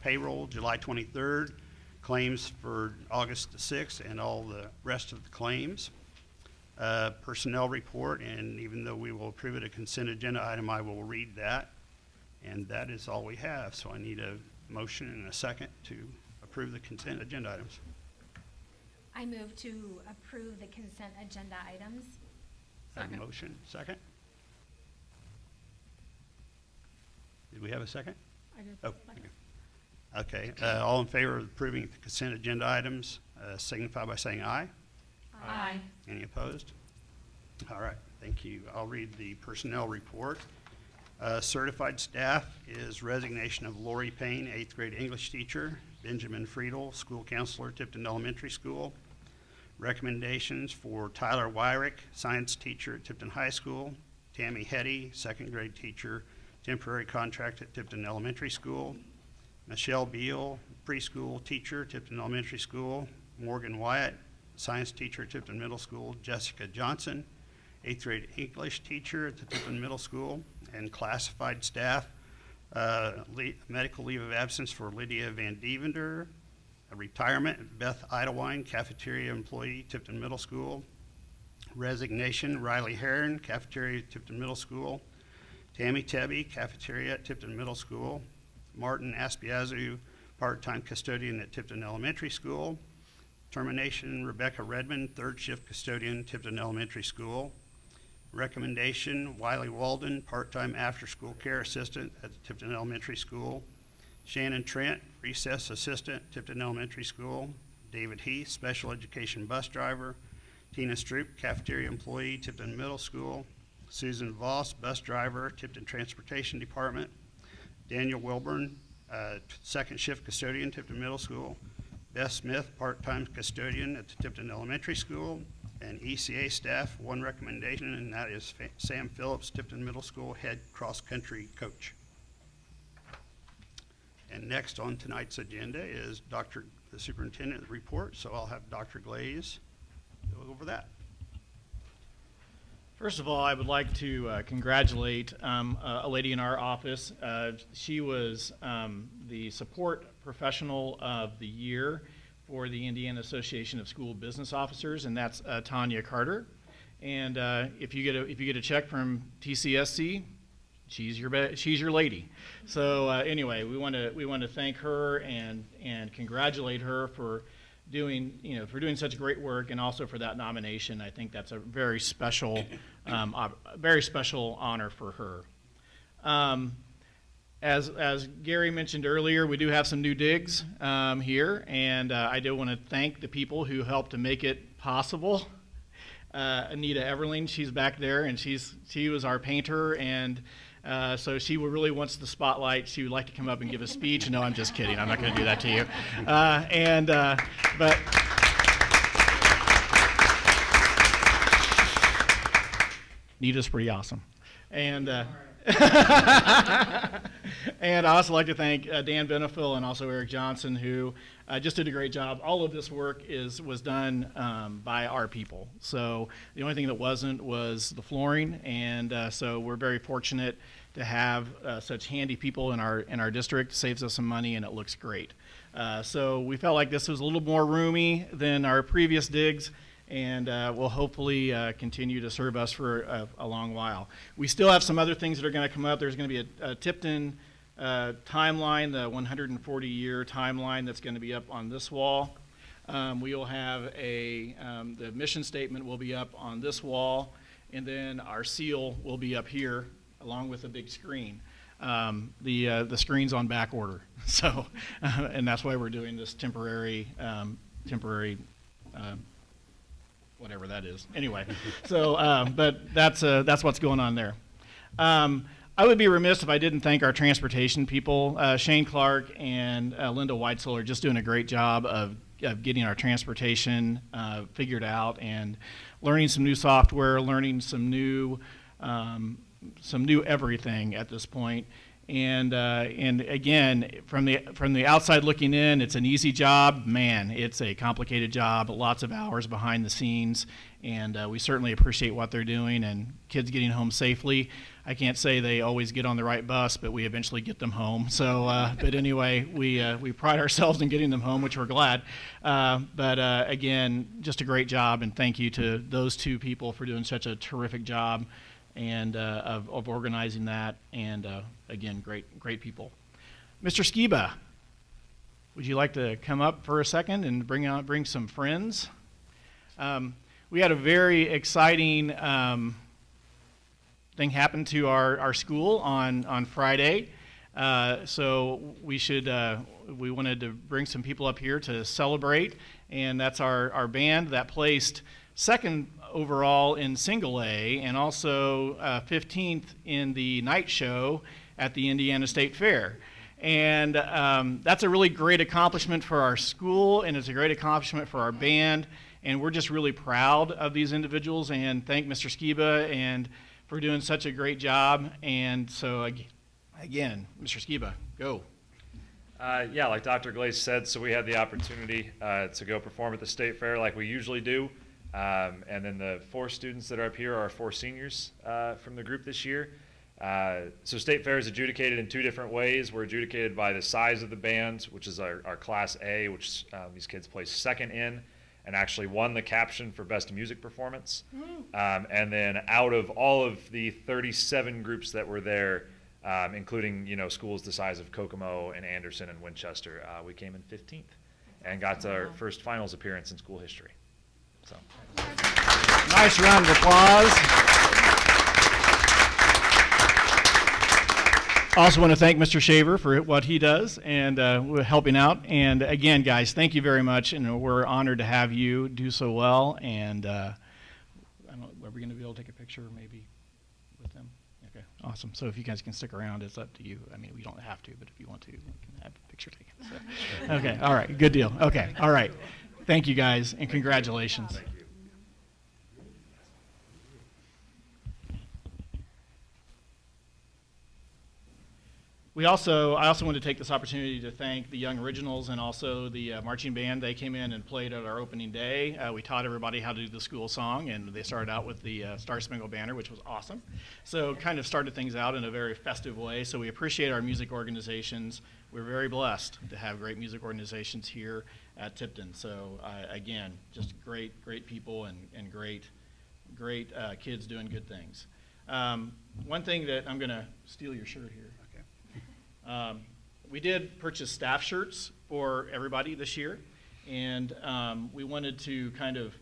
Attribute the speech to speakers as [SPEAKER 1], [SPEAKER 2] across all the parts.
[SPEAKER 1] payroll July 23rd, claims for August the 6th, and all the rest of the claims. Personnel report, and even though we will approve it a consent agenda item, I will read that. And that is all we have. So I need a motion and a second to approve the consent agenda items.
[SPEAKER 2] I move to approve the consent agenda items.
[SPEAKER 1] Have a motion, second? Did we have a second?
[SPEAKER 2] I did.
[SPEAKER 1] Oh, okay. All in favor of approving the consent agenda items, signify by saying aye.
[SPEAKER 2] Aye.
[SPEAKER 1] Any opposed? All right, thank you. I'll read the personnel report. Certified staff is resignation of Lori Payne, 8th grade English teacher, Benjamin Friedel, school counselor, Tipton Elementary School. Recommendations for Tyler Wyrick, science teacher at Tipton High School, Tammy Hetty, 2nd grade teacher, temporary contract at Tipton Elementary School, Michelle Beal, preschool teacher, Tipton Elementary School, Morgan Wyatt, science teacher at Tipton Middle School, Jessica Johnson, 8th grade English teacher at the Tipton Middle School, and classified staff, medical leave of absence for Lydia Van Devender, a retirement, Beth Idlewine, cafeteria employee, Tipton Middle School, resignation, Riley Heron, cafeteria at Tipton Middle School, Tammy Tebby, cafeteria at Tipton Middle School, Martin Aspiazu, part-time custodian at Tipton Elementary School, termination, Rebecca Redmond, 3rd shift custodian, Tipton Elementary School. Recommendation, Wiley Walden, part-time after-school care assistant at the Tipton Elementary School. Shannon Trent, recess assistant, Tipton Elementary School. David Heath, special education bus driver. Tina Stroop, cafeteria employee, Tipton Middle School. Susan Voss, bus driver, Tipton Transportation Department. Daniel Wilburn, 2nd shift custodian, Tipton Middle School. Beth Smith, part-time custodian at the Tipton Elementary School. And ECA staff, 1 recommendation, and that is Sam Phillips, Tipton Middle School head cross-country coach. And next on tonight's agenda is the superintendent report, so I'll have Dr. Glaze go over that.
[SPEAKER 3] First of all, I would like to congratulate a lady in our office. She was the support professional of the year for the Indiana Association of School Business Officers, and that's Tanya Carter. And if you get a check from TCSC, she's your lady. So anyway, we want to thank her and congratulate her for doing such great work, and also for that nomination. I think that's a very special honor for her. As Gary mentioned earlier, we do have some new digs here, and I do want to thank the people who helped to make it possible. Anita Everling, she's back there, and she was our painter, and so she really wants the spotlight. She would like to come up and give a speech. No, I'm just kidding. I'm not going to do that to you. But Anita's pretty awesome. And and I also like to thank Dan Benefil and also Eric Johnson, who just did a great job. All of this work was done by our people. So the only thing that wasn't was the flooring, and so we're very fortunate to have such handy people in our district. It saves us some money, and it looks great. So we felt like this was a little more roomy than our previous digs, and will hopefully continue to serve us for a long while. We still have some other things that are going to come up. There's going to be a Tipton timeline, the 140-year timeline that's going to be up on this wall. We will have the mission statement will be up on this wall, and then our seal will be up here along with a big screen. The screen's on back order, so and that's why we're doing this temporary whatever that is. Anyway, so but that's what's going on there. I would be remiss if I didn't thank our transportation people. Shane Clark and Linda Weitzel are just doing a great job of getting our transportation figured out, and learning some new software, learning some new everything at this point. And again, from the outside looking in, it's an easy job. Man, it's a complicated job, lots of hours behind the scenes, and we certainly appreciate what they're doing, and kids getting home safely. I can't say they always get on the right bus, but we eventually get them home. So, but anyway, we pride ourselves in getting them home, which we're glad. But again, just a great job, and thank you to those two people for doing such a terrific job and of organizing that. And again, great people. Mr. Skiba, would you like to come up for a second and bring some friends? We had a very exciting thing happen to our school on Friday. So we wanted to bring some people up here to celebrate, and that's our band that placed second overall in single A and also 15th in the night show at the Indiana State Fair. And that's a really great accomplishment for our school, and it's a great accomplishment for our band. And we're just really proud of these individuals, and thank Mr. Skiba and for doing such a great job. And so again, Mr. Skiba, go.
[SPEAKER 4] Yeah, like Dr. Glaze said, so we had the opportunity to go perform at the State Fair like we usually do. And then the 4 students that are up here are 4 seniors from the group this year. So State Fair is adjudicated in 2 different ways. We're adjudicated by the size of the band, which is our Class A, which these kids placed second in and actually won the caption for Best Music Performance. And then out of all of the 37 groups that were there, including schools the size of Kokomo and Anderson and Winchester, we came in 15th and got our first finals appearance in school history. So,
[SPEAKER 3] Nice round of applause. Also want to thank Mr. Shaver for what he does and helping out. And again, guys, thank you very much. And we're honored to have you do so well. And I don't know, are we going to be able to take a picture maybe with them? Okay, awesome. So if you guys can stick around, it's up to you. I mean, we don't have to, but if you want to, we can have a picture taken. So. Okay, all right, good deal. Okay, all right. Thank you, guys, and congratulations. I also want to take this opportunity to thank the Young Originals and also the marching band. They came in and played at our opening day. We taught everybody how to do the school song, and they started out with the Star Spangled Banner, which was awesome. So kind of started things out in a very festive way. So we appreciate our music organizations. We're very blessed to have great music organizations here at Tipton. So again, just great people and great kids doing good things. One thing that I'm going to steal your shirt here. We did purchase staff shirts for everybody this year, and we wanted to kind of,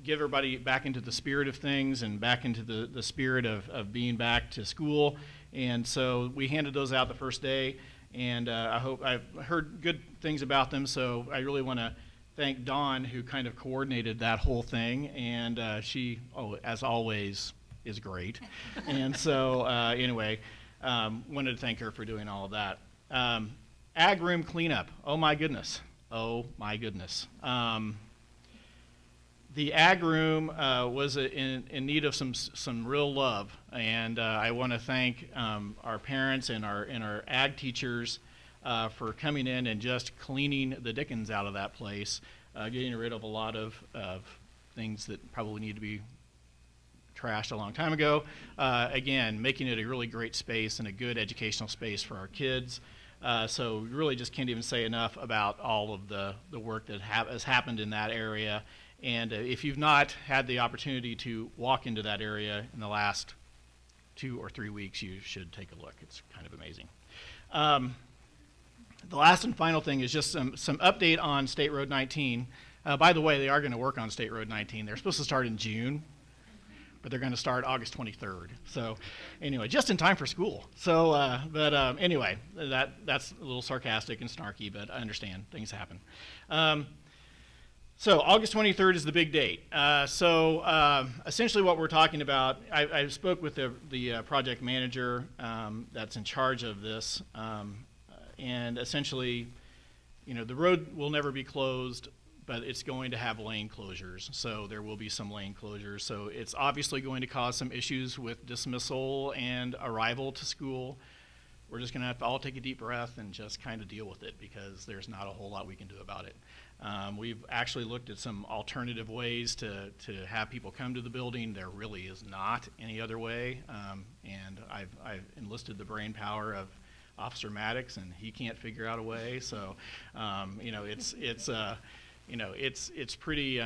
[SPEAKER 3] give everybody back into the spirit of things and back into the spirit of being back to school. And so we handed those out the first day, and I've heard good things about them, so I really want to thank Dawn, who kind of coordinated that whole thing, and she, as always, is great. And so anyway, wanted to thank her for doing all of that. Ag room cleanup. Oh my goodness. The ag room was in need of some real love, and I want to thank our parents and our ag teachers for coming in and just cleaning the dickens out of that place, getting rid of a lot of things that probably need to be trashed a long time ago. Again, making it a really great space and a good educational space for our kids. So we really just can't even say enough about all of the work that has happened in that area. And if you've not had the opportunity to walk into that area in the last 2 or 3 weeks, you should take a look. It's kind of amazing. The last and final thing is just some update on State Road 19. By the way, they are going to work on State Road 19. They're supposed to start in June, but they're going to start August 23rd. So anyway, just in time for school. So, anyway, that's a little sarcastic and snarky, but I understand things happen. So August 23rd is the big date. Essentially what we're talking about, I spoke with the project manager that's in charge of this, and essentially, the road will never be closed, but it's going to have lane closures. So there will be some lane closures. So it's obviously going to cause some issues with dismissal and arrival to school. we're just going to have to all take a deep breath and just kind of deal with it, because there's not a whole lot we can do about it. We've actually looked at some alternative ways to have people come to the building. There really is not any other way, and I've enlisted the brain power of Officer Maddox, and he can't figure out a way. So, it's pretty.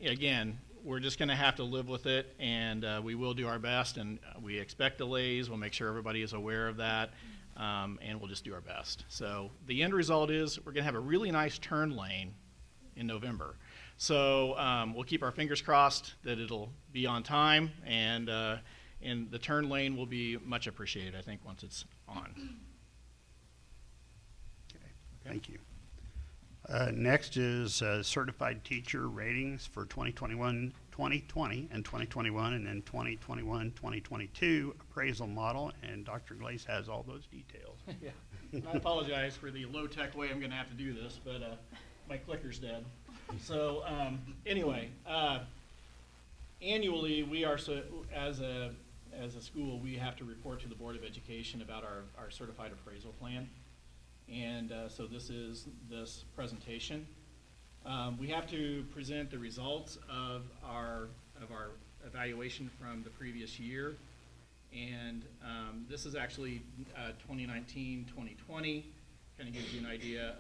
[SPEAKER 3] Again, we're just going to have to live with it, and we will do our best. And we expect delays. We'll make sure everybody is aware of that, and we'll just do our best. So the end result is we're going to have a really nice turn lane in November. So we'll keep our fingers crossed that it'll be on time, and the turn lane will be much appreciated, I think, once it's on.
[SPEAKER 1] Okay, thank you. Next is certified teacher ratings for 2020 and 2021, and then 2021-2022 appraisal model, and Dr. Glaze has all those details.
[SPEAKER 3] Yeah. I apologize for the low-tech way I'm going to have to do this, but my clicker's dead. So anyway, annually we are, as a school, we have to report to the Board of Education about our certified appraisal plan. And so this is this presentation. We have to present the results of our evaluation from the previous year. And this is actually 2019-2020. Kind of gives you an idea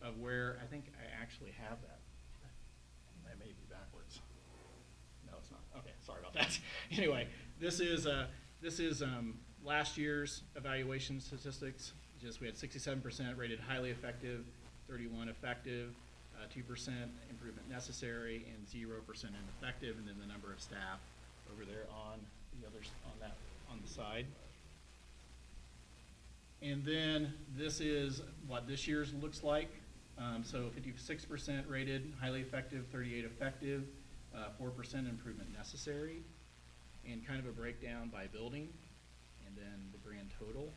[SPEAKER 3] of where, I think I actually have that. That may be backwards. No, it's not. Okay, sorry about that. Anyway, this is last year's evaluation statistics. We had 67% rated highly effective, 31 effective, 2% improvement necessary, and 0% ineffective, and then the number of staff over there on the others on the side. And then this is what this year's looks like. So 56% rated highly effective, 38 effective, 4% improvement necessary, and kind of a breakdown by building, and then the grand total.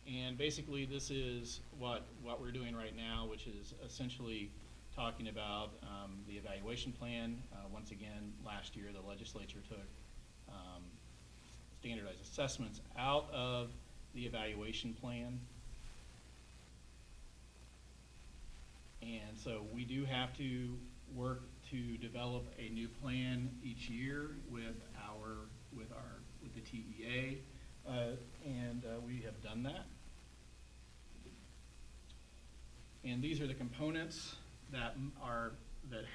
[SPEAKER 3] And basically this is what we're doing right now, which is essentially talking about the evaluation plan. Once again, last year the legislature took standardized assessments out of the evaluation plan. And so we do have to work to develop a new plan each year with the TEA, and we have done that. And these are the components that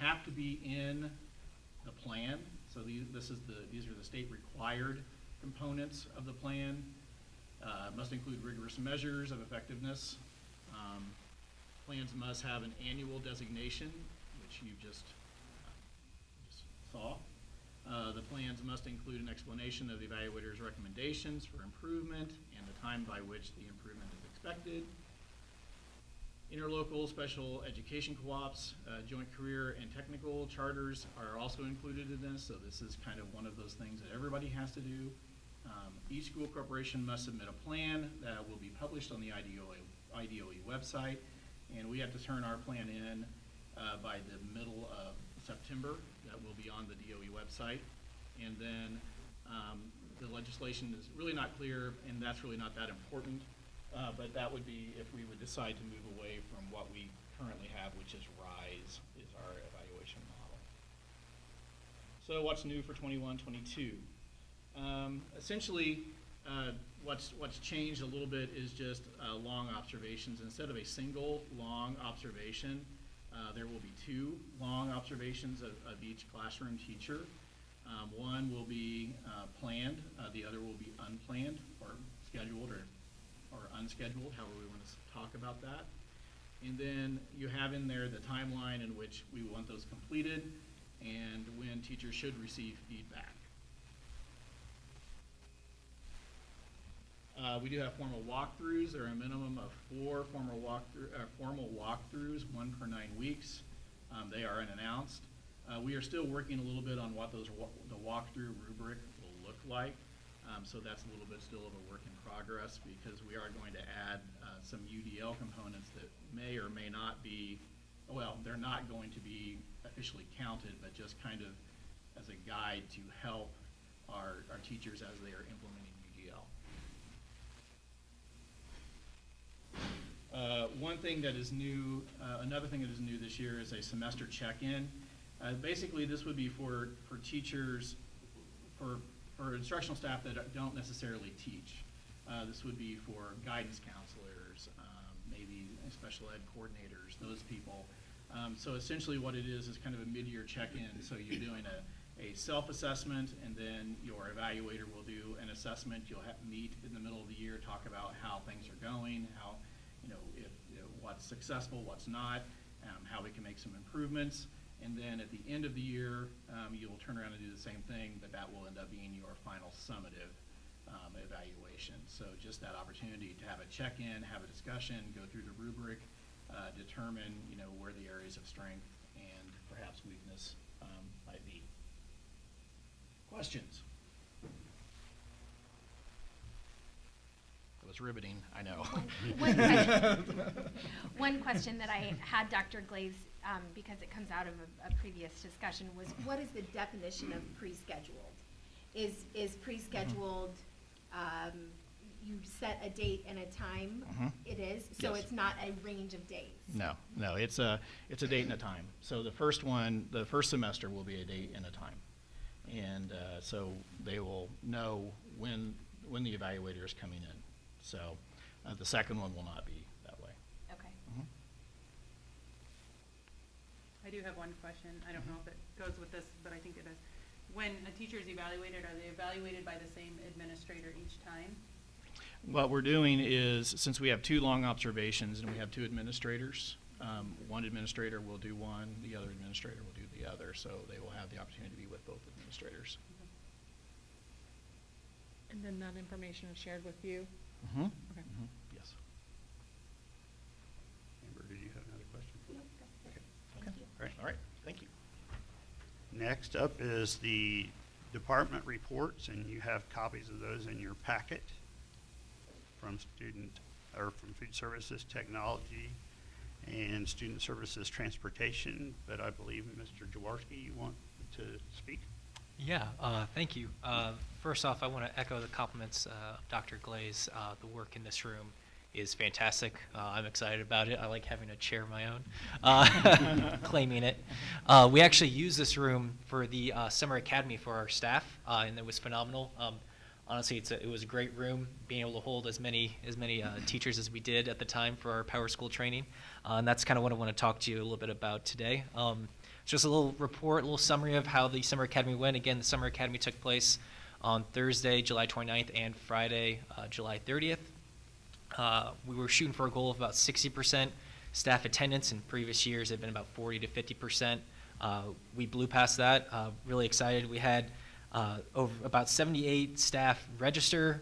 [SPEAKER 3] have to be in the plan. So these are the state required components of the plan. Must include rigorous measures of effectiveness. Plans must have an annual designation, which you just saw. The plans must include an explanation of the evaluator's recommendations for improvement and the time by which the improvement is expected. Interlocal special education co-ops, joint career and technical charters are also included in this, so this is kind of one of those things that everybody has to do. Each school corporation must submit a plan that will be published on the IDOE website, and we have to turn our plan in by the middle of September. That will be on the DOE website. And then the legislation is really not clear, and that's really not that important. But that would be if we would decide to move away from what we currently have, which is RISE, is our evaluation model. So what's new for 21-22? Essentially, what's changed a little bit is just long observations. Instead of a single long observation, there will be 2 long observations of each classroom teacher. One will be planned, the other will be unplanned or scheduled or unscheduled, however we want to talk about that. And then you have in there the timeline in which we want those completed and when teachers should receive feedback. We do have formal walkthroughs. There are a minimum of 4 formal walkthroughs, 1 per 9 weeks. They are unannounced. We are still working a little bit on what the walkthrough rubric will look like. So that's a little bit still of a work in progress, because we are going to add some UDL components that may or may not be, well, they're not going to be officially counted, but just kind of as a guide to help our teachers as they are implementing UGL. One thing that is new, another thing that is new this year is a semester check-in. Basically, this would be for teachers, for instructional staff that don't necessarily teach. This would be for guidance counselors, maybe special ed coordinators, those people. So essentially what it is kind of a mid-year check-in. So you're doing a self-assessment, and then your evaluator will do an assessment. You'll meet in the middle of the year, talk about how things are going, how, what's successful, what's not, how we can make some improvements. And then at the end of the year, you'll turn around and do the same thing, but that will end up being your final summative evaluation. So just that opportunity to have a check-in, have a discussion, go through the rubric, determine where the areas of strength and perhaps weakness might be. Questions? It was riveting, I know.
[SPEAKER 2] One question that I had, Dr. Glaze, because it comes out of a previous discussion, was what is the definition of pre-scheduled? Is pre-scheduled, you set a date and a time? It is? So
[SPEAKER 3] Yes.
[SPEAKER 2] it's not a range of days?
[SPEAKER 3] No, it's a date and a time. So the first semester will be a date and a time. And so they will know when the evaluator is coming in. So the second one will not be that way.
[SPEAKER 2] Okay.
[SPEAKER 5] I do have one question. I don't know if it goes with this, but I think it does. When a teacher is evaluated, are they evaluated by the same administrator each time?
[SPEAKER 3] What we're doing is, since we have 2 long observations and we have 2 administrators, one administrator will do one, the other administrator will do the other, so they will have the opportunity to be with both administrators.
[SPEAKER 6] And then that information is shared with you? Okay.
[SPEAKER 3] Yes.
[SPEAKER 1] Amber, did you have another question?
[SPEAKER 2] Nope, that's it. Thank you.
[SPEAKER 1] All right.
[SPEAKER 3] All right, thank you.
[SPEAKER 1] Next up is the department reports, and you have copies of those in your packet from food services technology and student services transportation. But I believe, Mr. Jaworski, you want to speak?
[SPEAKER 7] Yeah, thank you. First off, I want to echo the compliments of Dr. Glaze. The work in this room is fantastic. I'm excited about it. I like having a chair of my own, claiming it. We actually use this room for the summer academy for our staff, and it was phenomenal. Honestly, it was a great room, being able to hold as many teachers as we did at the time for our Power School training. And that's kind of what I want to talk to you a little bit about today. Just a little report, a little summary of how the Summer Academy went. Again, the Summer Academy took place on Thursday, July 29th, and Friday, July 30th. We were shooting for a goal of about 60% staff attendance. In previous years, it had been about 40 to 50%. We blew past that. Really excited. We had over about 78 staff register.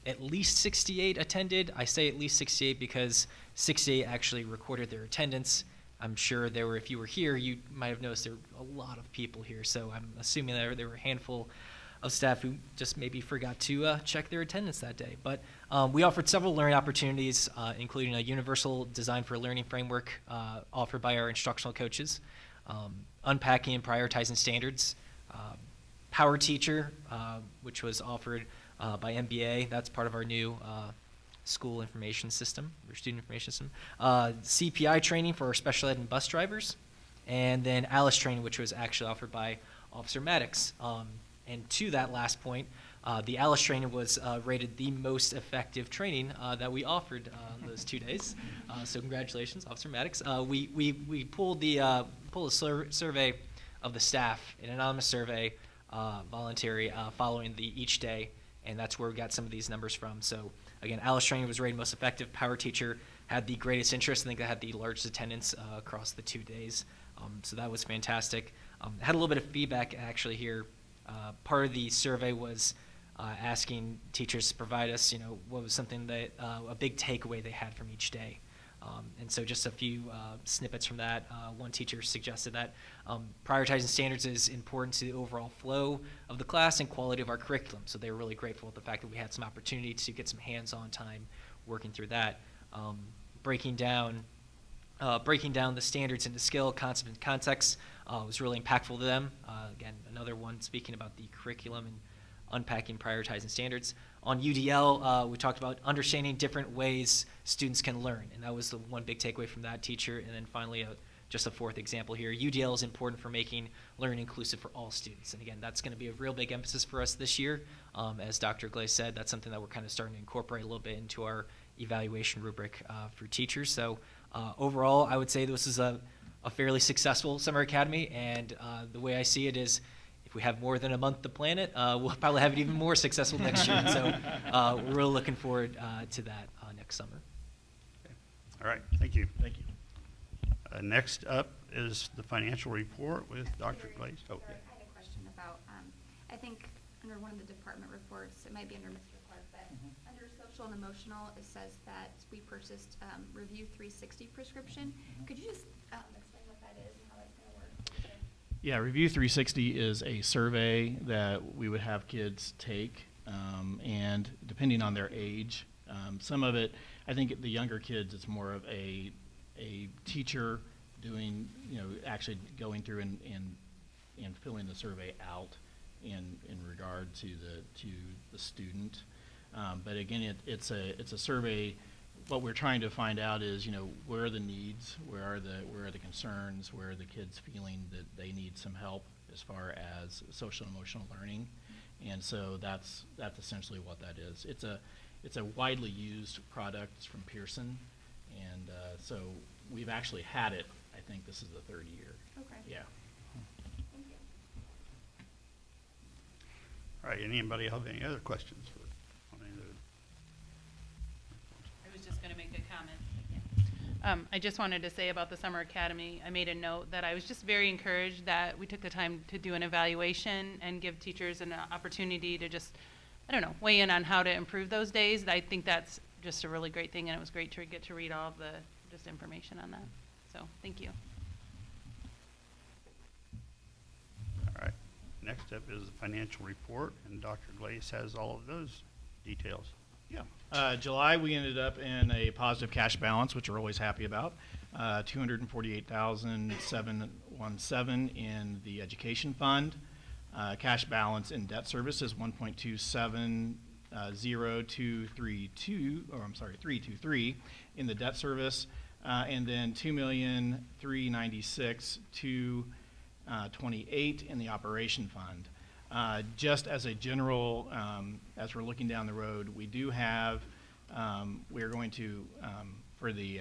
[SPEAKER 7] At least 68 attended. I say at least 68 because 68 actually recorded their attendance. I'm sure there were, if you were here, you might have noticed there were a lot of people here. So I'm assuming that there were a handful of staff who just maybe forgot to check their attendance that day. But we offered several learning opportunities, including a universal design for learning framework offered by our instructional coaches, unpacking and prioritizing standards, Power Teacher, which was offered by MBA. That's part of our new school information system, or student information system. CPI training for our special ed and bus drivers, and then ALICE training, which was actually offered by Officer Maddox. And to that last point, the ALICE training was rated the most effective training that we offered those 2 days. So congratulations, Officer Maddox. We pulled a survey of the staff, an anonymous survey, voluntary, following each day, and that's where we got some of these numbers from. So again, ALICE training was rated most effective. Power Teacher had the greatest interest. I think they had the largest attendance across the 2 days. So that was fantastic. Had a little bit of feedback actually here. Part of the survey was asking teachers to provide us, what was something that a big takeaway they had from each day. And so just a few snippets from that. One teacher suggested that prioritizing standards is important to the overall flow of the class and quality of our curriculum. So they were really grateful with the fact that we had some opportunity to get some hands-on time working through that. Breaking down the standards into skill, concept, and context. was really impactful to them. Again, another one speaking about the curriculum and unpacking, prioritizing standards. On UDL, we talked about understanding different ways students can learn, and that was the one big takeaway from that teacher. And then finally, just a fourth example here, UDL is important for making learning inclusive for all students. And again, that's going to be a real big emphasis for us this year. As Dr. Glaze said, that's something that we're kind of starting to incorporate a little bit into our evaluation rubric for teachers. So overall, I would say this is a fairly successful summer academy, and the way I see it is, if we have more than a month to plan it, we'll probably have it even more successful next year. So we're really looking forward to that next summer.
[SPEAKER 1] All right, thank you.
[SPEAKER 3] Thank you.
[SPEAKER 1] Next up is the financial report with Dr. Glaze. Oh,
[SPEAKER 8] Sorry,
[SPEAKER 1] yeah.
[SPEAKER 8] I had a question about, I think under one of the department reports, it might be under Mr. Clark, but under social and emotional, it says that we purchased Review 360 prescription. Could you just explain what that is and how that's going to work?
[SPEAKER 3] Yeah, Review 360 is a survey that we would have kids take, and depending on their age, some of it, I think the younger kids, it's more of a teacher doing, actually going through and filling the survey out in regard to the student. But again, it's a survey. What we're trying to find out is, where are the needs, where are the concerns, where are the kids feeling that they need some help as far as social and emotional learning, and so that's essentially what that is. It's a widely used product. It's from Pearson, and so we've actually had it. I think this is the third year.
[SPEAKER 8] Okay.
[SPEAKER 3] Yeah.
[SPEAKER 8] Thank you.
[SPEAKER 1] All right, anybody have any other questions on any of the?
[SPEAKER 5] I was just going to make a comment. I just wanted to say about the Summer Academy, I made a note that I was just very encouraged that we took the time to do an evaluation and give teachers an opportunity to just, weigh in on how to improve those days. I think that's just a really great thing, and it was great to get to read all of the just information on that. So, thank you.
[SPEAKER 1] All right, next up is the financial report, and Dr. Glaze has all of those details.
[SPEAKER 3] Yeah. July, we ended up in a positive cash balance, which we're always happy about. $248,717 in the education fund. Cash balance in debt service is 323 in the debt service, and then 2,396,228 in the operation fund. Just as a general, as we're looking down the road, we do have, we're going to, for the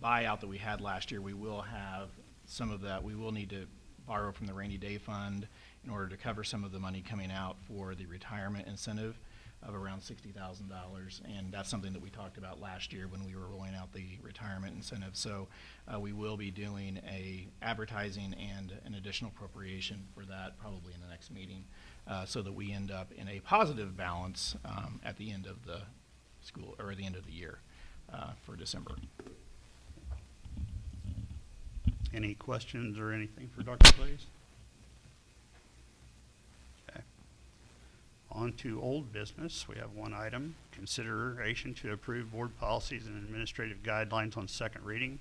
[SPEAKER 3] buyout that we had last year, we will have some of that. We will need to borrow from the rainy day fund in order to cover some of the money coming out for the retirement incentive of around $60,000, and that's something that we talked about last year when we were rolling out the retirement incentive. So we will be doing a advertising and an additional appropriation for that probably in the next meeting, so that we end up in a positive balance at the end of the school, or the end of the year for December.
[SPEAKER 1] Any questions or anything for Dr. Glaze? Okay. On to old business. We have one item, consideration to approve board policies and administrative guidelines on second reading.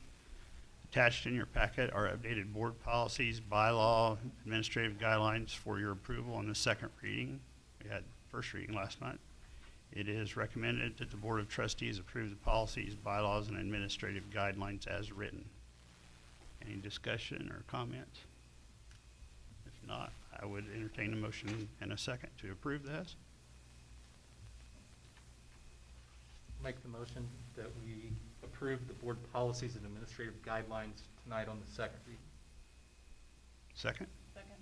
[SPEAKER 1] Attached in your packet are updated board policies, bylaw, administrative guidelines for your approval on the second reading. We had first reading last night. It is recommended that the Board of Trustees approve the policies, bylaws, and administrative guidelines as written. Any discussion or comments? If not, I would entertain a motion and a second to approve this.
[SPEAKER 9] Make the motion that we approve the board policies and administrative guidelines tonight on the second reading.
[SPEAKER 1] Second?
[SPEAKER 5] Second.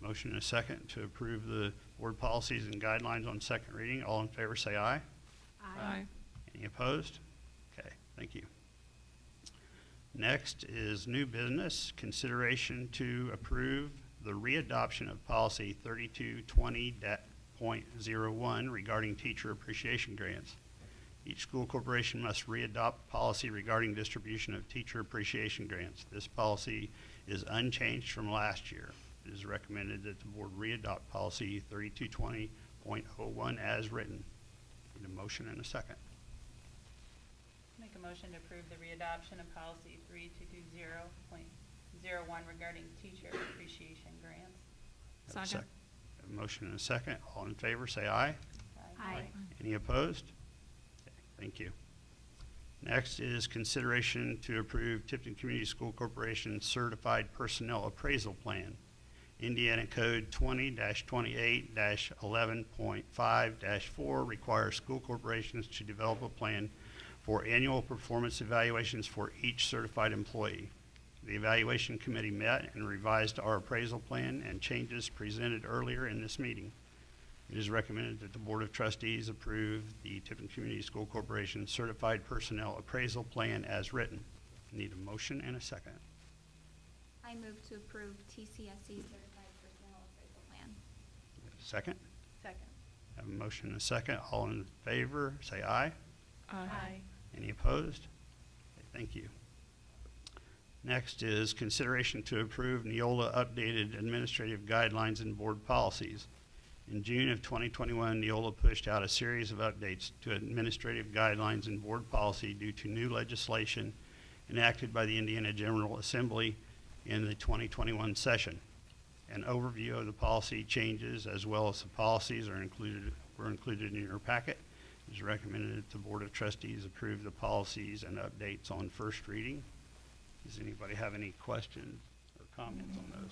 [SPEAKER 1] Motion and a second to approve the board policies and guidelines on second reading. All in favor say aye.
[SPEAKER 6] Aye.
[SPEAKER 1] Any opposed? Okay, thank you. Next is new business, consideration to approve the readoption of policy 3220.01 regarding teacher appreciation grants. Each school corporation must readopt policy regarding distribution of teacher appreciation grants. This policy is unchanged from last year. It is recommended that the board readopt policy 3220.01 as written. Need a motion and a second.
[SPEAKER 5] Make a motion to approve the readoption of policy 3220.01 01 regarding teacher appreciation grants.
[SPEAKER 1] Have a
[SPEAKER 6] Second.
[SPEAKER 1] Have a motion and a second. All in favor, say aye.
[SPEAKER 2] Aye.
[SPEAKER 1] Any opposed? Okay, thank you. Next is consideration to approve Tipton Community School Corporation Certified Personnel Appraisal Plan. Indiana Code 20-28-11.5-4 requires school corporations to develop a plan for annual performance evaluations for each certified employee. The evaluation committee met and revised our appraisal plan and changes presented earlier in this meeting. It is recommended that the Board of Trustees approve the Tipton Community School Corporation Certified Personnel Appraisal Plan as written. Need a motion and a second.
[SPEAKER 8] I move to approve TCSC Certified Personnel Appraisal Plan.
[SPEAKER 1] Second?
[SPEAKER 5] Second.
[SPEAKER 1] Have a motion and a second. All in favor, say aye.
[SPEAKER 6] Aye.
[SPEAKER 1] Any opposed? Okay, thank you. Next is consideration to approve Neola updated administrative guidelines and board policies. In June of 2021, Neola pushed out a series of updates to administrative guidelines and board policy due to new legislation enacted by the Indiana General Assembly in the 2021 session. An overview of the policy changes as well as the policies were included in your packet. It is recommended that the Board of Trustees approve the policies and updates on first reading. Does anybody have any questions or comments on those?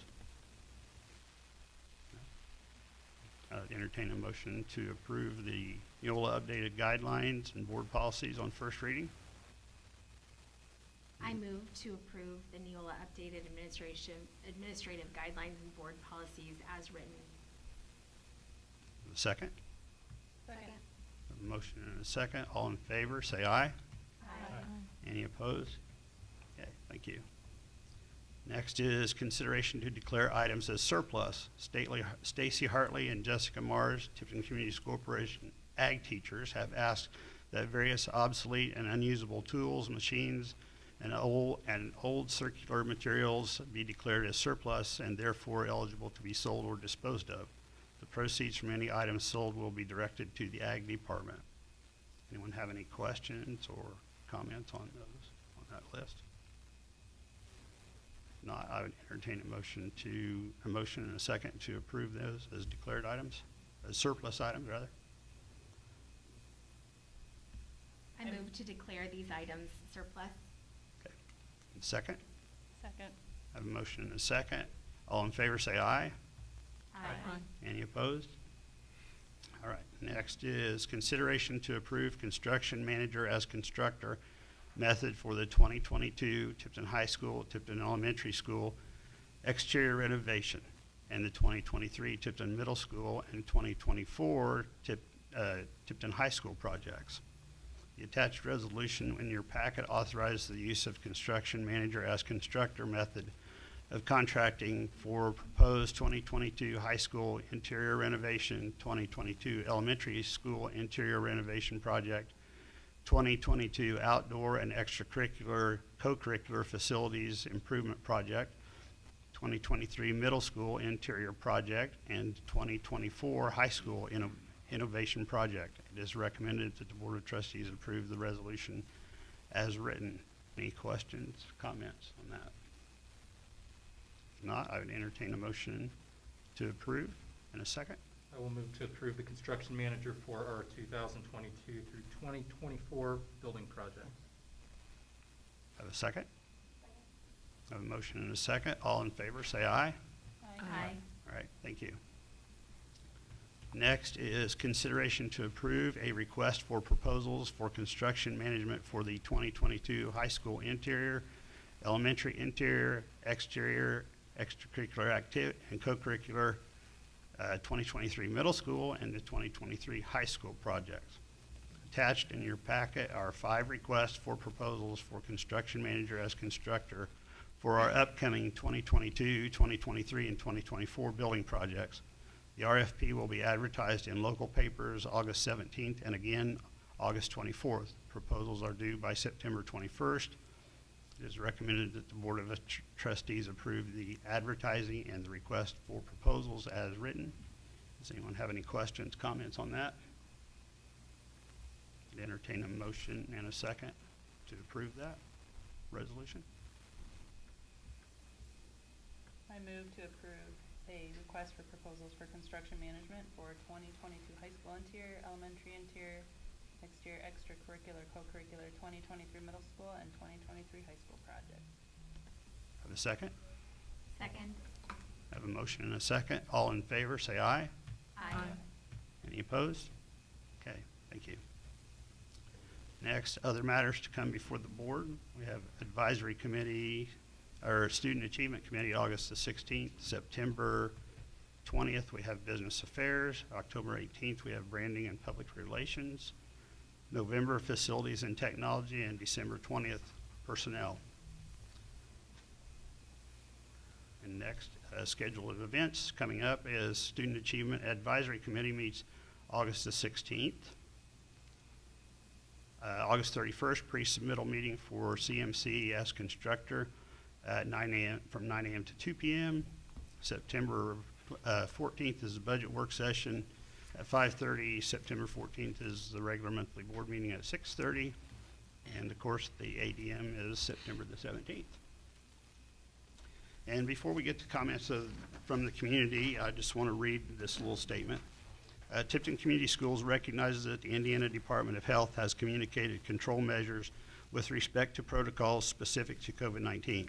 [SPEAKER 1] Entertain a motion to approve the Neola updated guidelines and board policies on first reading.
[SPEAKER 2] I move to approve the Neola updated administrative guidelines and board policies as written.
[SPEAKER 1] A second?
[SPEAKER 8] Second.
[SPEAKER 1] A motion and a second. All in favor, say aye.
[SPEAKER 2] Aye.
[SPEAKER 1] Any opposed? Okay, thank you. Next is consideration to declare items as surplus. Stacy Hartley and Jessica Mars, Tipton Community School Corporation ag teachers, have asked that various obsolete and unusable tools, machines, and old circular materials be declared as surplus and therefore eligible to be sold or disposed of. The proceeds from any items sold will be directed to the ag department. Anyone have any questions or comments on those, on that list? If not, I would entertain a motion and a second to approve those as declared items, as surplus items, rather.
[SPEAKER 2] I move to declare these items surplus.
[SPEAKER 1] Okay. And second?
[SPEAKER 5] Second.
[SPEAKER 1] I have a motion and a second. All in favor, say aye.
[SPEAKER 6] Aye.
[SPEAKER 1] Any opposed? All right, next is consideration to approve construction manager as constructor method for the 2022 Tipton High School, Tipton Elementary School exterior renovation, and the 2023 Tipton Middle School and 2024 Tipton High School projects. The attached resolution in your packet authorizes the use of construction manager as constructor method of contracting for proposed 2022 high school interior renovation, 2022 elementary school interior renovation project, 2022 outdoor and extracurricular co-curricular facilities improvement project, 2023 middle school interior project, and 2024 high school innovation project. It is recommended that the Board of Trustees approve the resolution as written. Any questions, comments on that? If not, I would entertain a motion to approve in a second.
[SPEAKER 9] I will move to approve the construction manager for our 2022 through 2024 building projects.
[SPEAKER 1] Have a second? I have a motion and a second. All in favor, say aye.
[SPEAKER 2] Aye.
[SPEAKER 1] All right, thank you. Next is consideration to approve a request for proposals for construction management for the 2022 high school interior, elementary interior, exterior, extracurricular and co-curricular 2023 middle school and the 2023 high school projects. Attached in your packet are 5 requests for proposals for construction manager as constructor for our upcoming 2022, 2023, and 2024 building projects. The RFP will be advertised in local papers August 17th and again August 24th. Proposals are due by September 21st. It is recommended that the Board of Trustees approve the advertising and the request for proposals as written. Does anyone have any questions, comments on that? I'd entertain a motion and a second to approve that resolution.
[SPEAKER 5] I move to approve a request for proposals for construction management for 2022 high school interior, elementary interior, exterior extracurricular, co-curricular, 2023 middle school, and 2023 high school project.
[SPEAKER 1] Have a second?
[SPEAKER 2] Second.
[SPEAKER 1] Have a motion and a second. All in favor, say aye.
[SPEAKER 2] Aye.
[SPEAKER 1] Any opposed? Okay, thank you. Next, other matters to come before the board. We have advisory committee, or student achievement committee, August the 16th. September 20th, we have business affairs. October 18th, we have branding and public relations. November, facilities and technology, and December 20th, personnel. And next, schedule of events coming up is Student Achievement Advisory Committee meets August the 16th. August 31st, pre-submittal meeting for CMC as constructor at 9 a.m. from 9 a.m. to 2 p.m. September 14th is the budget work session at 5:30. September 14th is the regular monthly board meeting at 6:30. And of course, the ADM is September the 17th. And before we get to comments from the community, I just want to read this little statement. Tipton Community Schools recognizes that the Indiana Department of Health has communicated control measures with respect to protocols specific to COVID-19.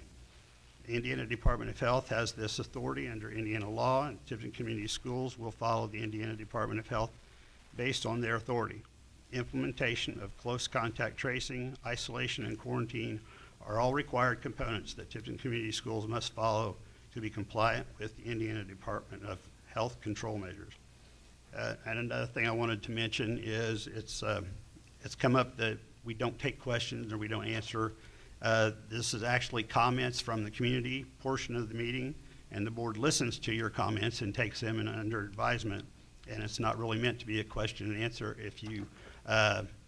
[SPEAKER 1] The Indiana Department of Health has this authority under Indiana law, and Tipton Community Schools will follow the Indiana Department of Health based on their authority. Implementation of close contact tracing, isolation, and quarantine are all required components that Tipton Community Schools must follow to be compliant with the Indiana Department of Health control measures. And another thing I wanted to mention is it's come up that we don't take questions or we don't answer. This is actually comments from the community portion of the meeting, and the board listens to your comments and takes them under advisement. And it's not really meant to be a question and answer. If you,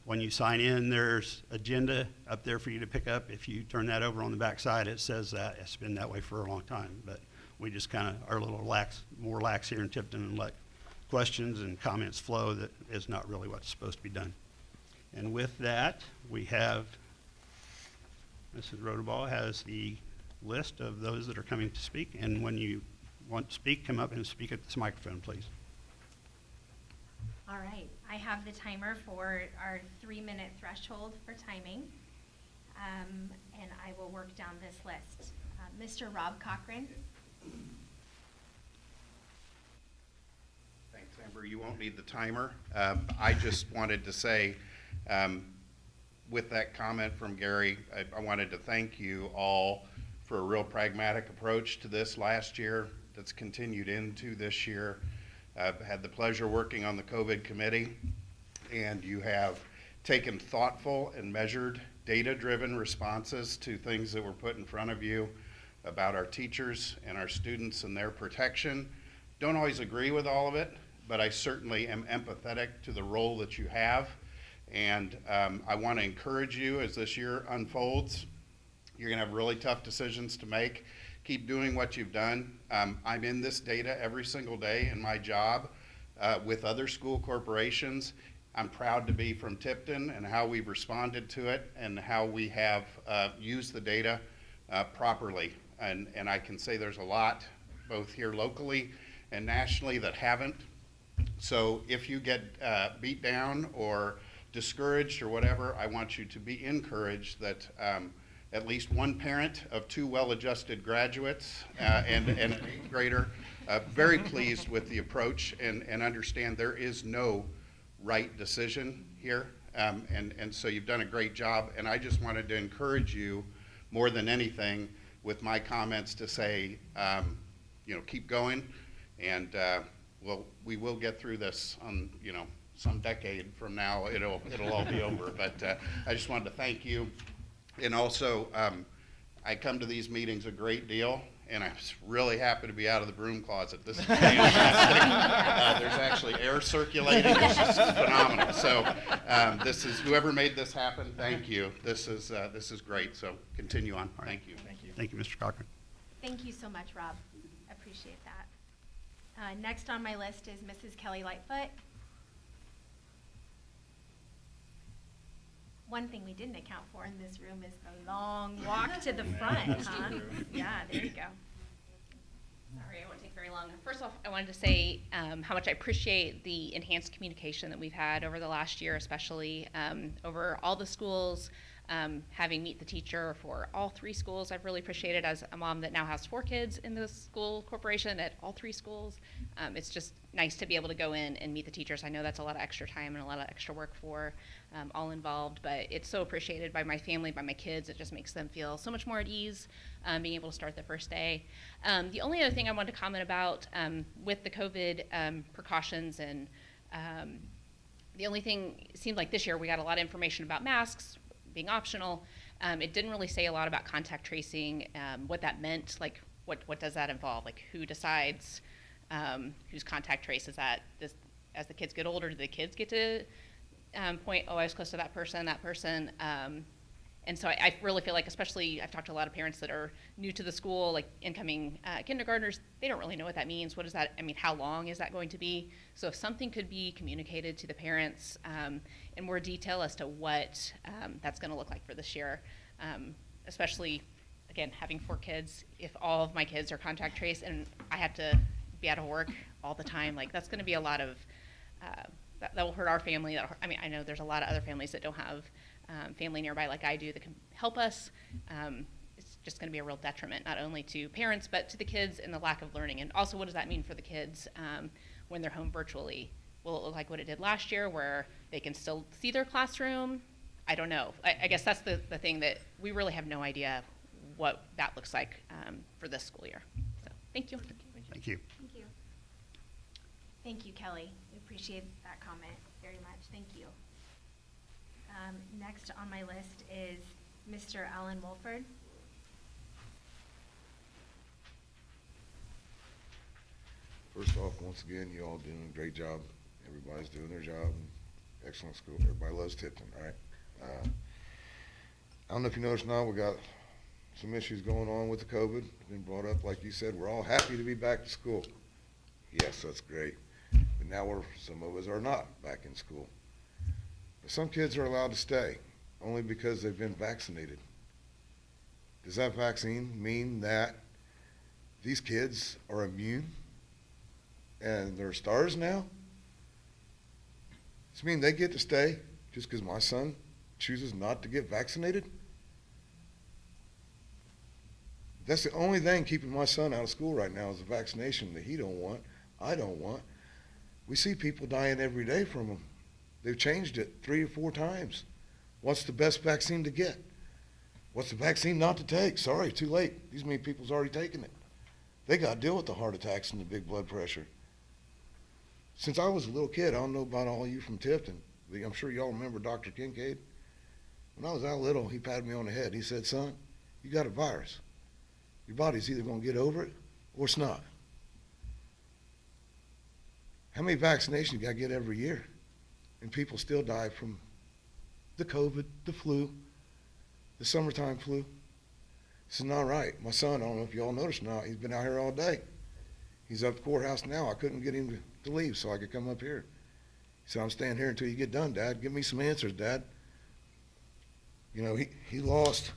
[SPEAKER 1] when you sign in, there's agenda up there for you to pick up. If you turn that over on the back side, it says that. It's been that way for a long time, but we just kind of are a little more lax here in Tipton and let questions and comments flow. That is not really what's supposed to be done. And with that, we have Mrs. Rodabaugh has the list of those that are coming to speak. And when you want to speak, come up and speak at this microphone, please.
[SPEAKER 2] All right, I have the timer for our 3-minute threshold for timing, and I will work down this list. Mr. Rob Cochran.
[SPEAKER 10] Thanks, Amber. You won't need the timer. I just wanted to say, with that comment from Gary, I wanted to thank you all for a real pragmatic approach to this last year that's continued into this year. I've had the pleasure working on the COVID committee, and you have taken thoughtful and measured, data-driven responses to things that were put in front of you about our teachers and our students and their protection. Don't always agree with all of it, but I certainly am empathetic to the role that you have. And I want to encourage you as this year unfolds. You're going to have really tough decisions to make. Keep doing what you've done. I'm in this data every single day in my job with other school corporations. I'm proud to be from Tipton and how we've responded to it and how we have used the data properly. And I can say there's a lot, both here locally and nationally, that haven't. So if you get beat down or discouraged or whatever, I want you to be encouraged that at least one parent of 2 well-adjusted graduates and an 8th grader, very pleased with the approach and understand there is no right decision here. And so you've done a great job. And I just wanted to encourage you more than anything with my comments to say, keep going. And we will get through this on, some decade from now. It'll all be over. But I just wanted to thank you. And also, I come to these meetings a great deal, and I'm really happy to be out of the broom closet. This is fantastic. There's actually air circulating. It's just phenomenal. So this is, whoever made this happen, thank you. This is great. So continue on. Thank you.
[SPEAKER 1] Thank you. Thank you, Mr. Cochran.
[SPEAKER 2] Thank you so much, Rob. Appreciate that. Next on my list is Mrs. Kelly Lightfoot. One thing we didn't account for in this room is the long walk to the front, huh? Yeah, there you go.
[SPEAKER 11] Sorry, I won't take very long. First off, I wanted to say how much I appreciate the enhanced communication that we've had over the last year, especially over all the schools, having Meet the Teacher for all 3 schools. I've really appreciated as a mom that now has 4 kids in the school corporation at all 3 schools. It's just nice to be able to go in and meet the teachers. I know that's a lot of extra time and a lot of extra work for all involved, but it's so appreciated by my family, by my kids. It just makes them feel so much more at ease being able to start the first day. The only other thing I wanted to comment about with the COVID precautions and the only thing, it seemed like this year we got a lot of information about masks being optional. It didn't really say a lot about contact tracing, what that meant, like what does that involve? Like who decides whose contact trace is that? As the kids get older, do the kids get to point, oh, I was close to that person, and so I really feel like, especially I've talked to a lot of parents that are new to the school, like incoming kindergartners, they don't really know what that means. What does that, I mean, how long is that going to be? So if something could be communicated to the parents in more detail as to what that's gonna look like for this year, especially, again, having 4 kids, if all of my kids are contact traced and I have to be out of work all the time, like that's gonna be a lot of, that will hurt our family. I mean, I know there's a lot of other families that don't have family nearby like I do that can help us. It's just going to be a real detriment, not only to parents, but to the kids and the lack of learning. And also, what does that mean for the kids when they're home virtually? Will it look like what it did last year, where they can still see their classroom? I don't know. I guess that's the thing, that we really have no idea what that looks like for this school year. So, thank you.
[SPEAKER 1] Thank you.
[SPEAKER 8] Thank you.
[SPEAKER 2] Thank you, Kelly. We appreciate that comment very much. Thank you. Next on my list is Mr. Alan Wolford.
[SPEAKER 12] First off, once again, you all doing a great job. Everybody's doing their job. Excellent school. Everybody loves Tipton, all right? I don't know if you noticed now, we got some issues going on with the COVID. It's been brought up, like you said, we're all happy to be back to school. Yes, that's great. But now some of us are not back in school. But some kids are allowed to stay only because they've been vaccinated. Does that vaccine mean that these kids are immune and they're stars now? Does it mean they get to stay just because my son chooses not to get vaccinated? That's the only thing keeping my son out of school right now, is the vaccination that he don't want, I don't want. We see people dying every day from them. They've changed it 3 or 4 times. What's the best vaccine to get? What's the vaccine not to take? Sorry, too late. These many people's already taken it. They got to deal with the heart attacks and the big blood pressure. Since I was a little kid, I don't know about all you from Tipton, but I'm sure y'all remember Dr. Kincaid. When I was that little, he patted me on the head. He said, son, you got a virus. Your body's either going to get over it or it's not. How many vaccinations you got to get every year? And people still die from the COVID, the flu, the summertime flu. This is not right. My son, I don't know if y'all noticed or not, he's been out here all day. He's up at the courthouse now. I couldn't get him to leave so I could come up here. He said, I'm staying here until you get done, Dad. Give me some answers, Dad. You know, he lost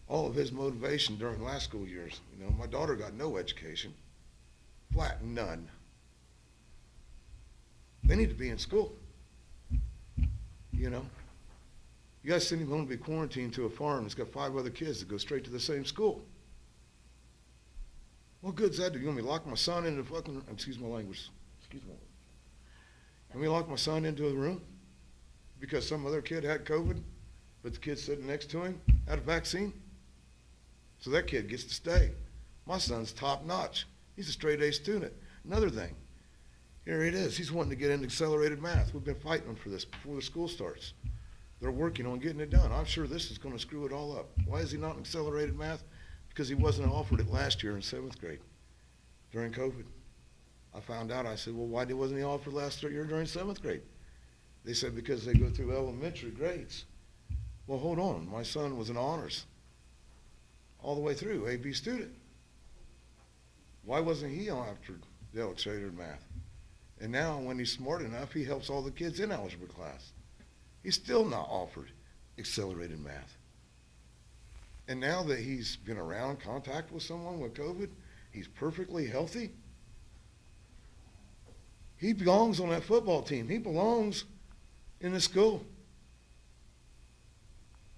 [SPEAKER 12] all of his motivation during last school years. You know, my daughter got no education, flat none. They need to be in school. You know, you guys send him home to be quarantined to a farm that's got 5 other kids that go straight to the same school. What good's that do? You want me to lock my son into fucking, excuse my language, excuse me. You want me to lock my son into a room because some other kid had COVID, but the kid sitting next to him had a vaccine? So that kid gets to stay. My son's top notch. He's a straight A student. Another thing, here it is. He's wanting to get into accelerated math. We've been fighting for this before the school starts. They're working on getting it done. I'm sure this is going to screw it all up. Why is he not in accelerated math? Because he wasn't offered it last year in 7th grade during COVID. I found out, I said, well, why wasn't he offered last year during 7th grade? They said because they go through elementary grades. Well, hold on. My son was in honors all the way through, A-B student. Why wasn't he offered the accelerated math? And now when he's smart enough, he helps all the kids in algebra class. He's still not offered accelerated math. And now that he's been around, contact with someone with COVID, He's perfectly healthy. He belongs on that football team. He belongs in the school.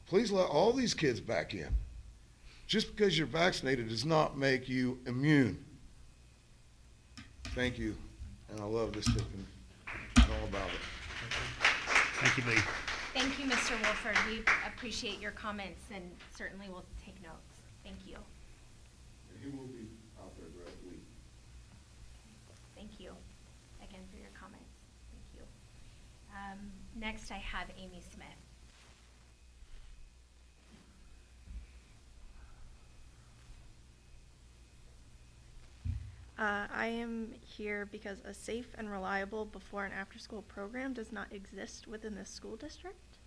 [SPEAKER 12] Please let all these kids back in. Just because you're vaccinated does not make you immune. Thank you, and I love this tip and all about it.
[SPEAKER 1] Thank you, Lee.
[SPEAKER 2] Thank you, Mr. Wolford. We appreciate your comments and certainly will take notes. Thank you.
[SPEAKER 12] And he will be out there throughout the week.
[SPEAKER 2] Thank you again for your comments. Thank you. Next, I have Amy Smith.
[SPEAKER 13] I am here because a safe and reliable before and after school program does not exist within this school district.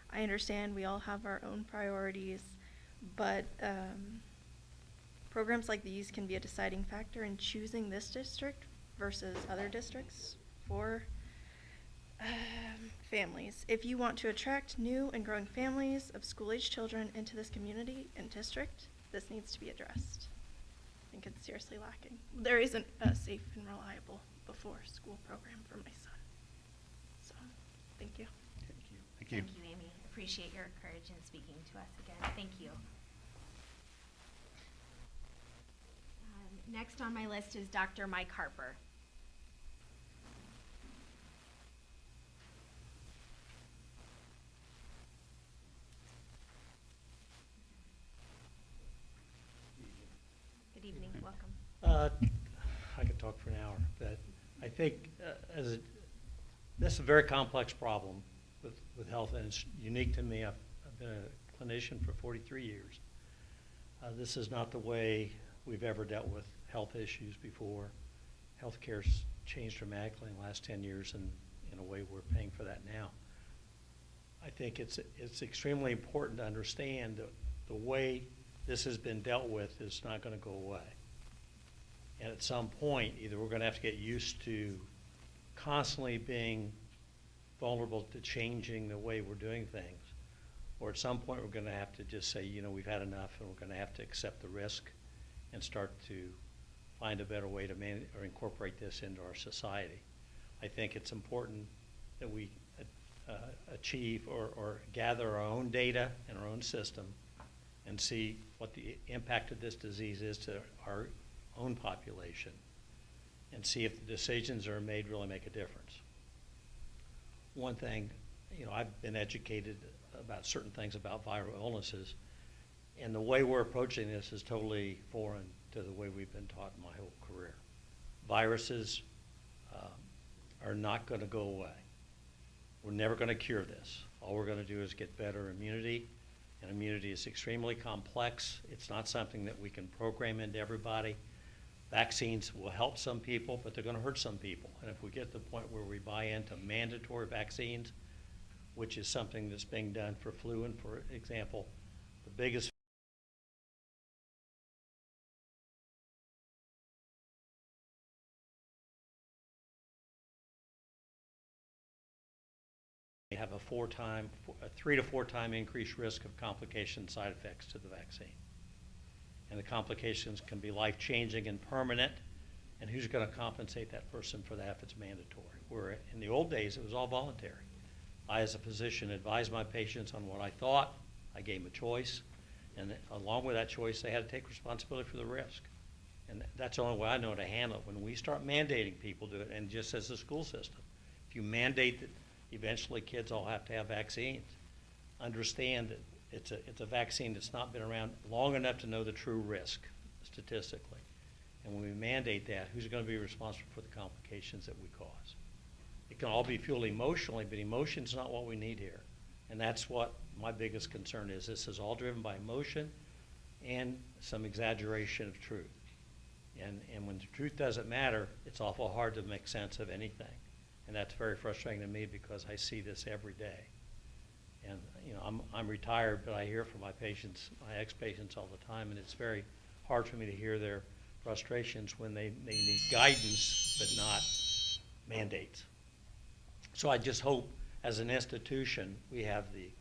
[SPEAKER 13] I understand we all have our own priorities, but programs like these can be a deciding factor in choosing this district versus other districts for families. If you want to attract new and growing families of school-age children into this community and district, this needs to be addressed. I think it's seriously lacking. There isn't a safe and reliable before school program for my son. So, thank you.
[SPEAKER 1] Thank you.
[SPEAKER 2] Thank you, Amy. Appreciate your courage in speaking to us again. Thank you. Next on my list is Dr. Mike Harper. Good evening. Welcome.
[SPEAKER 14] I could talk for an hour, but I think this is a very complex problem with health, and it's unique to me. I've been a clinician for 43 years. This is not the way we've ever dealt with health issues before. Healthcare's changed dramatically in the last 10 years, and in a way we're paying for that now. I think it's extremely important to understand that the way this has been dealt with is not going to go away. And at some point, either we're going to have to get used to constantly being vulnerable to changing the way we're doing things, or at some point we're going to have to just say, you know, we've had enough, and we're going to have to accept the risk and start to find a better way to manage or incorporate this into our society. I think it's important that we achieve or gather our own data and our own system and see what the impact of this disease is to our own population, and see if the decisions that are made really make a difference. One thing, you know, I've been educated about certain things about viral illnesses, and the way we're approaching this is totally foreign to the way we've been taught my whole career. Viruses are not going to go away. We're never going to cure this. All we're going to do is get better immunity, and immunity is extremely complex. It's not something that we can program into everybody. Vaccines will help some people, but they're going to hurt some people. And if we get to the point where we buy into mandatory vaccines, which is something that's being done for flu, and for example, the biggest have a 3 to 4 time increased risk of complication side effects to the vaccine. And the complications can be life-changing and permanent, and who's going to compensate that person for that if it's mandatory? Where in the old days, it was all voluntary. I, as a physician, advised my patients on what I thought. I gave them a choice, and along with that choice, they had to take responsibility for the risk. And that's the only way I know to handle it. When we start mandating people to do it, and just as a school system, if you mandate that eventually kids all have to have vaccines, understand that it's a vaccine that's not been around long enough to know the true risk statistically. And when we mandate that, who's going to be responsible for the complications that we cause? It can all be fueled emotionally, but emotion's not what we need here. And that's what my biggest concern is. This is all driven by emotion and some exaggeration of truth. And when the truth doesn't matter, it's awful hard to make sense of anything. And that's very frustrating to me because I see this every day. And you know, I'm retired, but I hear from my patients, my ex-patients all the time, and it's very hard for me to hear their frustrations when they need guidance but not mandates. So I just hope as an institution we have the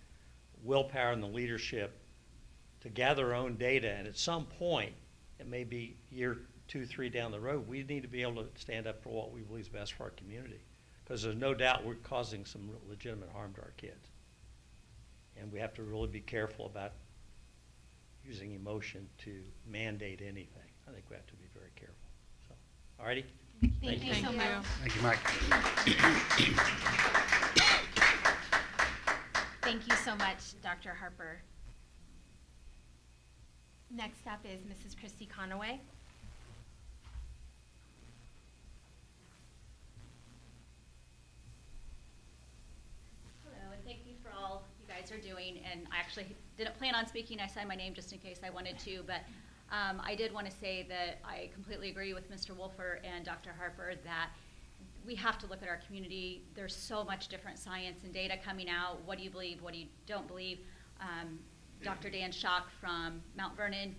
[SPEAKER 14] willpower and the leadership to gather our own data, and at some point, it may be year 2, 3 down the road, we need to be able to stand up for what we believe is best for our community. Because there's no doubt we're causing some legitimate harm to our kids. And we have to really be careful about using emotion to mandate anything. I think we have to be very careful. So, all righty?
[SPEAKER 2] Thank you so much.
[SPEAKER 1] Thank you, Mike.
[SPEAKER 2] Thank you so much, Dr. Harper. Next up is Mrs. Christy Conaway.
[SPEAKER 15] Hello, and thank you for all you guys are doing. And I actually didn't plan on speaking. I signed my name just in case I wanted to, but I did want to say that I completely agree with Mr. Wolford and Dr. Harper that we have to look at our community. There's so much different science and data coming out. What do you believe? What do you don't believe? Dr. Dan Schock from Mount Vernon,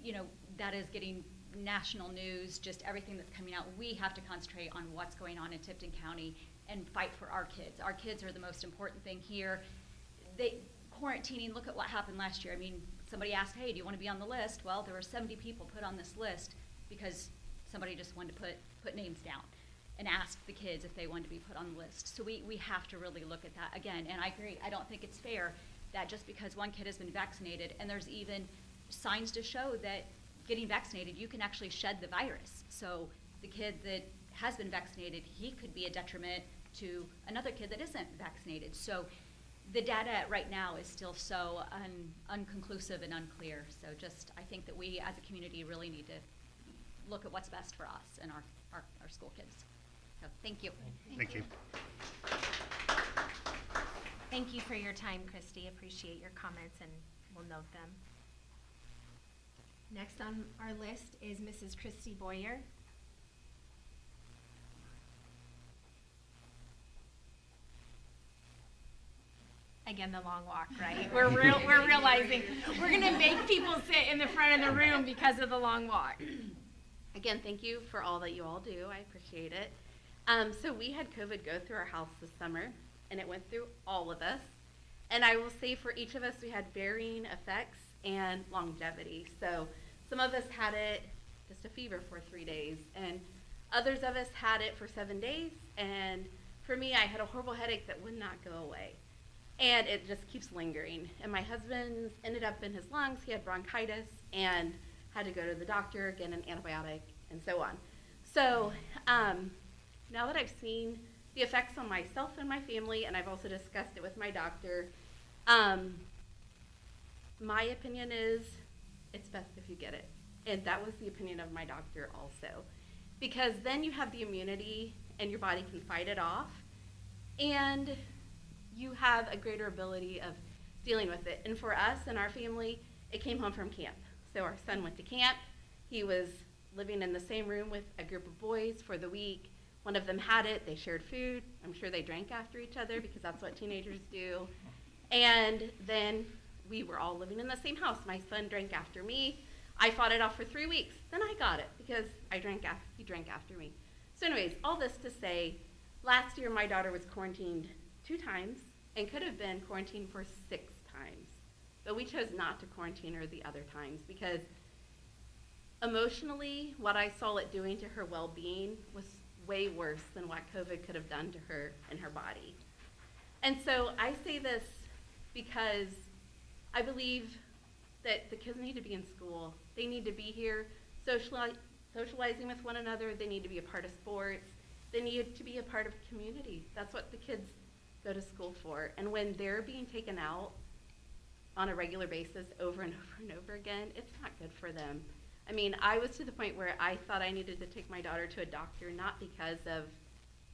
[SPEAKER 15] you know, that is getting national news, just everything that's coming out. We have to concentrate on what's going on in Tipton County and fight for our kids. Our kids are the most important thing here. Quarantining, look at what happened last year. I mean, somebody asked, hey, do you want to be on the list? Well, there were 70 people put on this list because somebody just wanted to put names down and ask the kids if they wanted to be put on the list. So we have to really look at that again. And I agree, I don't think it's fair that just because one kid has been vaccinated, and there's even signs to show that getting vaccinated, you can actually shed the virus. So the kid that has been vaccinated, he could be a detriment to another kid that isn't vaccinated. So the data right now is still so unconclusive and unclear. So just, I think that we as a community really need to look at what's best for us and our school kids. So thank you.
[SPEAKER 1] Thank you.
[SPEAKER 2] Thank you for your time, Christy. Appreciate your comments, and we'll note them. Next on our list is Mrs. Christy Boyer. Again, the long walk, right? We're realizing we're gonna make people sit in the front of the room because of the long walk.
[SPEAKER 16] Again, thank you for all that you all do. I appreciate it. So we had COVID go through our house this summer, and it went through all of us. And I will say for each of us, we had varying effects and longevity. So some of us had it just a fever for 3 days, and others of us had it for 7 days. And for me, I had a horrible headache that would not go away. And it just keeps lingering. And my husband ended up in his lungs. He had bronchitis and had to go to the doctor, get an antibiotic, and so on. So now that I've seen the effects on myself and my family, and I've also discussed it with my doctor, my opinion is it's best if you get it. And that was the opinion of my doctor also. Because then you have the immunity and your body can fight it off. And you have a greater ability of dealing with it. And for us and our family, it came home from camp. So our son went to camp. He was living in the same room with a group of boys for the week. One of them had it. They shared food. I'm sure they drank after each other because that's what teenagers do. And then we were all living in the same house. My son drank after me. I fought it off for 3 weeks. Then I got it because he drank after me. So anyways, all this to say, last year my daughter was quarantined 2 times and could have been quarantined for 6 times. But we chose not to quarantine her the other times because emotionally, what I saw it doing to her well-being was way worse than what COVID could have done to her and her body. And so I say this because I believe that the kids need to be in school. They need to be here socializing with one another. They need to be a part of sports. They need to be a part of community. That's what the kids go to school for. And when they're being taken out on a regular basis over and over and over again, it's not good for them. I mean, I was to the point where I thought I needed to take my daughter to a doctor, not because of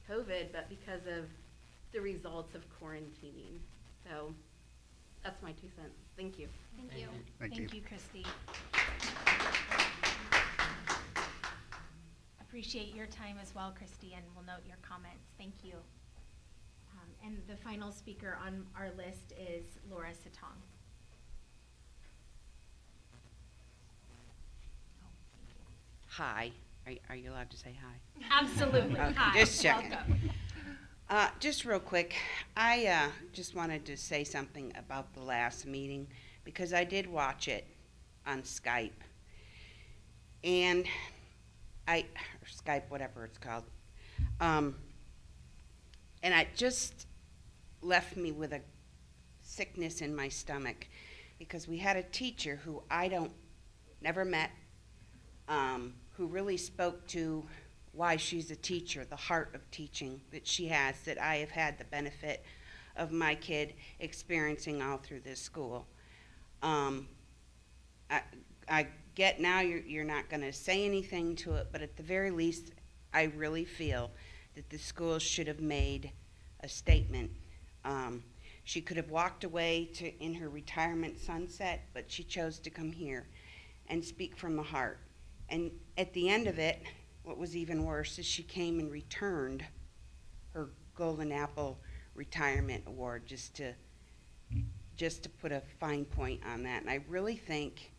[SPEAKER 16] COVID, but because of the results of quarantining. So that's my 2 cents. Thank you.
[SPEAKER 15] Thank you.
[SPEAKER 1] Thank you.
[SPEAKER 2] Christy. Appreciate your time as well, Christy, and we'll note your comments. Thank you. And the final speaker on our list is Laura Satong.
[SPEAKER 17] Hi. Are you allowed to say hi?
[SPEAKER 2] Absolutely.
[SPEAKER 17] Okay,
[SPEAKER 2] Hi.
[SPEAKER 17] just checking.
[SPEAKER 2] Welcome.
[SPEAKER 17] Just real quick, I just wanted to say something about the last meeting because I did watch it on Skype. And or Skype, whatever it's called. And it just left me with a sickness in my stomach because we had a teacher who never met, who really spoke to why she's a teacher, the heart of teaching that she has, that I have had the benefit of my kid experiencing all through this school. I get now you're not going to say anything to it, but at the very least, I really feel that the school should have made a statement. She could have walked away in her retirement sunset, but she chose to come here and speak from the heart. And at the end of it, what was even worse is she came and returned her Golden Apple Retirement Award just to put a fine point on that. And I really think,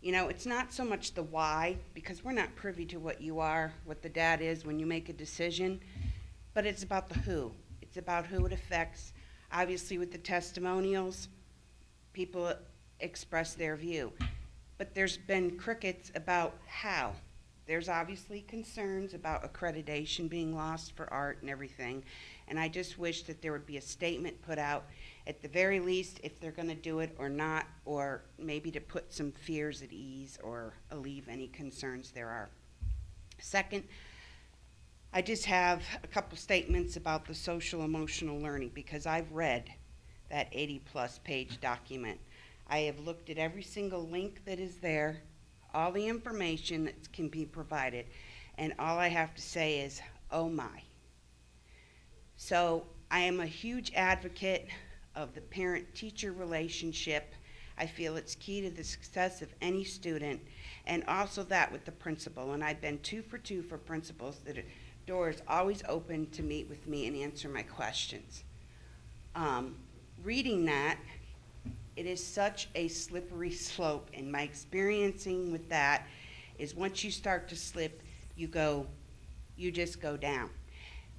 [SPEAKER 17] it's not so much the why, because we're not privy to what the dad is when you make a decision, but it's about the who. It's about who it affects. Obviously, with the testimonials, people express their view. But there's been crickets about how. There's obviously concerns about accreditation being lost for art and everything. And I just wish that there would be a statement put out, at the very least, if they're going to do it or not, or maybe to put some fears at ease or alleviate any concerns there are. Second, I just have a couple statements about the social emotional learning, because I've read that 80-plus page document. I have looked at every single link that is there, all the information that can be provided, and all I have to say is, oh my. So I am a huge advocate of the parent-teacher relationship. I feel it's key to the success of any student, and also that with the principal. And I've been 2 for 2 for principals, that doors always open to meet with me and answer my questions. Reading that, it is such a slippery slope, and my experiencing with that is once you start to slip, you just go down.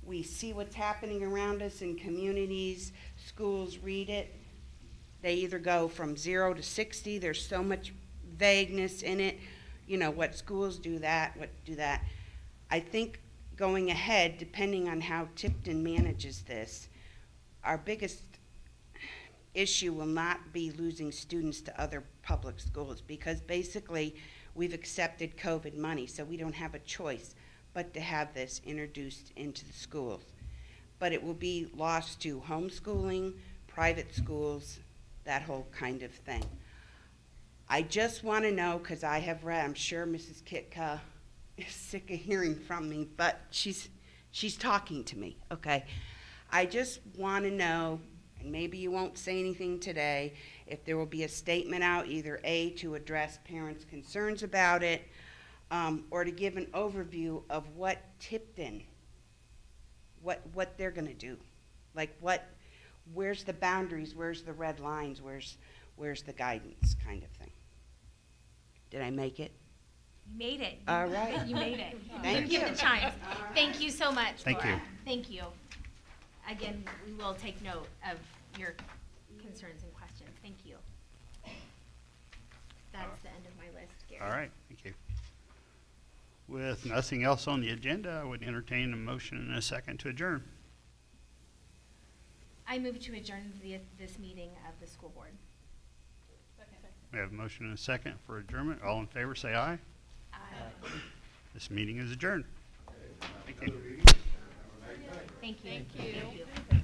[SPEAKER 17] We see what's happening around us in communities. Schools read it. They either go from 0 to 60. There's so much vagueness in it. What schools do that, what do that. I think going ahead, depending on how Tipton manages this, our biggest issue will not be losing students to other public schools, because basically we've accepted COVID money, so we don't have a choice but to have this introduced into the schools. But it will be lost to homeschooling, private schools, that whole kind of thing. I just want to know, because I have read, I'm sure Mrs. Kitka is sick of hearing from me, but she's talking to me, okay? I just want to know, and maybe you won't say anything today, if there will be a statement out, either A, to address parents' concerns about it, or to give an overview of what Tipton, what they're going to do. Like where's the boundaries, where's the red lines, where's the guidance kind of thing. Did I make it?
[SPEAKER 2] You made it.
[SPEAKER 17] All right.
[SPEAKER 2] You made it.
[SPEAKER 17] Thank
[SPEAKER 2] Give
[SPEAKER 17] you.
[SPEAKER 2] the chimes. Thank you so much,
[SPEAKER 1] Thank
[SPEAKER 2] Laura.
[SPEAKER 1] you.
[SPEAKER 2] Thank you. Again, we will take note of your concerns and questions. Thank you. That's the end of my list, Gary.
[SPEAKER 1] All right, thank you. With nothing else on the agenda, I would entertain a motion and a second to adjourn.
[SPEAKER 2] I move to adjourn this meeting of the school board.
[SPEAKER 1] We have a motion and a second for adjournment. All in favor, say aye.
[SPEAKER 2] Aye.
[SPEAKER 1] This meeting is adjourned. Thank you.
[SPEAKER 2] Thank you.
[SPEAKER 6] Thank you.
[SPEAKER 2] Thank you.